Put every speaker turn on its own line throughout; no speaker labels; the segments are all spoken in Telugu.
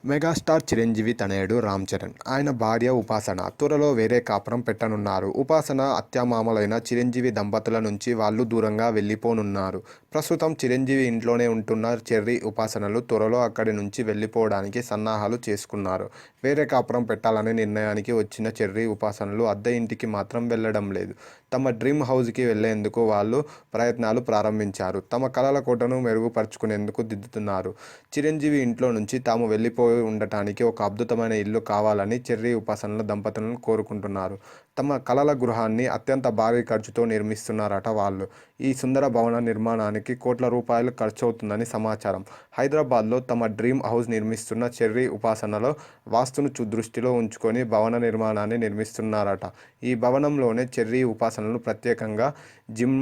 మెగాస్టార్ చిరంజీవి తనయుడు రామ్ చరణ్, ఆయన భార్య ఉపాసన త్వరలో వేరే కాపురం పెట్టనున్నారు. ఉపాసన అత్తామామలైన చిరంజీవి దంపతుల నుంచి వాళ్ళు దూరంగా వెళ్లిపోనున్నారు. ప్రస్తుతం చిరంజీవి ఇంట్లోనే ఉంటున్న చెర్రీ, ఉపాసనలు త్వరలో అక్కడి నుంచి వెళ్లిపోవడానికి సన్నాహాలు చేసుకున్నారు. వేరే కాపురం పెట్టాలనే నిర్ణయానికి వచ్చిన చెర్రీ, ఉపాసనలు అద్దె ఇంటికి మాత్రం వెళ్లడం లేదు. తమ డ్రీమ్ హౌస్కి వెళ్లేందుకు వాళ్ళు ప్రయత్నాలు ప్రారంభించారు. తమ కలల కోటను మెరుగుపరుచుకునేందుకు దిద్దుతున్నారు. చిరంజీవి ఇంట్లో నుంచి తాము వెళ్లిపోయి ఉండటానికి ఒక అద్భుతమైన ఇల్లు కావాలని చెర్రీ, ఉపాసనల దంపతులను కోరుకుంటున్నారు. తమ కలల గృహాన్ని అత్యంత భారీ ఖర్చుతో నిర్మిస్తున్నారట వాళ్ళు. ఈ సుందర భవన నిర్మాణానికి కోట్ల రూపాయలు ఖర్చవుతుందని సమాచారం. హైదరాబాద్లో తమ డ్రీమ్ హౌస్ నిర్మిస్తున్న చెర్రీ, ఉపాసనలో వాస్తును దృష్టిలో ఉంచుకొని భవన నిర్మాణాన్ని నిర్మిస్తున్నారట. ఈ భవనంలోనే చెర్రీ, ఉపాసనలు ప్రత్యేకంగా జిమ్,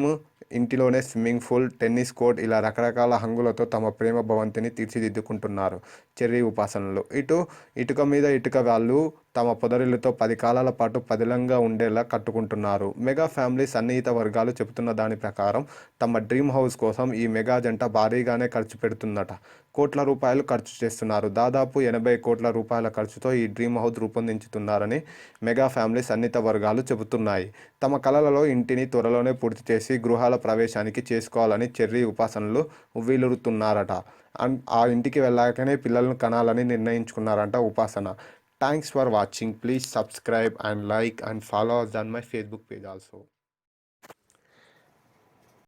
ఇంటిలోనే స్విమ్మింగ్ పూల్, టెన్నిస్ కోర్ట్ ఇలా రకరకాల హంగులతో తమ ప్రేమ భవంతిని తీర్చిదిద్దుకుంటున్నారు చెర్రీ, ఉపాసనలు. ఇటుక మీద ఇటుక వాళ్ళు తమ పొదరిల్లుతో 10 కాలాల పాటు పదిలంగా ఉండేలా కట్టుకుంటున్నారు. మెగా ఫ్యామిలీ సన్నిహిత వర్గాలు చెబుతున్న దాని ప్రకారం తమ డ్రీమ్ హౌస్ కోసం ఈ మెగా జంట భారీగానే ఖర్చు పెడుతుందట. కోట్ల రూపాయలు ఖర్చు చేస్తున్నారు. దాదాపు 80 కోట్ల రూపాయల ఖర్చుతో ఈ డ్రీమ్ హౌస్ రూపొందించుతున్నారని మెగా ఫ్యామిలీ సన్నిహిత వర్గాలు చెబుతున్నాయి. తమ కలలలో ఇంటిని త్వరలోనే పూర్తి చేసి గృహాల ప్రవేశానికి చేసుకోవాలని చెర్రీ, ఉపాసనలు ఉవ్విళ్లూరుతున్నారట. ఆ ఇంటికి వెళ్ళాకనే పిల్లలను కనాలని నిర్ణయించుకున్నారంట ఉపాసన. Thanks for watching. Please subscribe and like and follow us on my Facebook page also.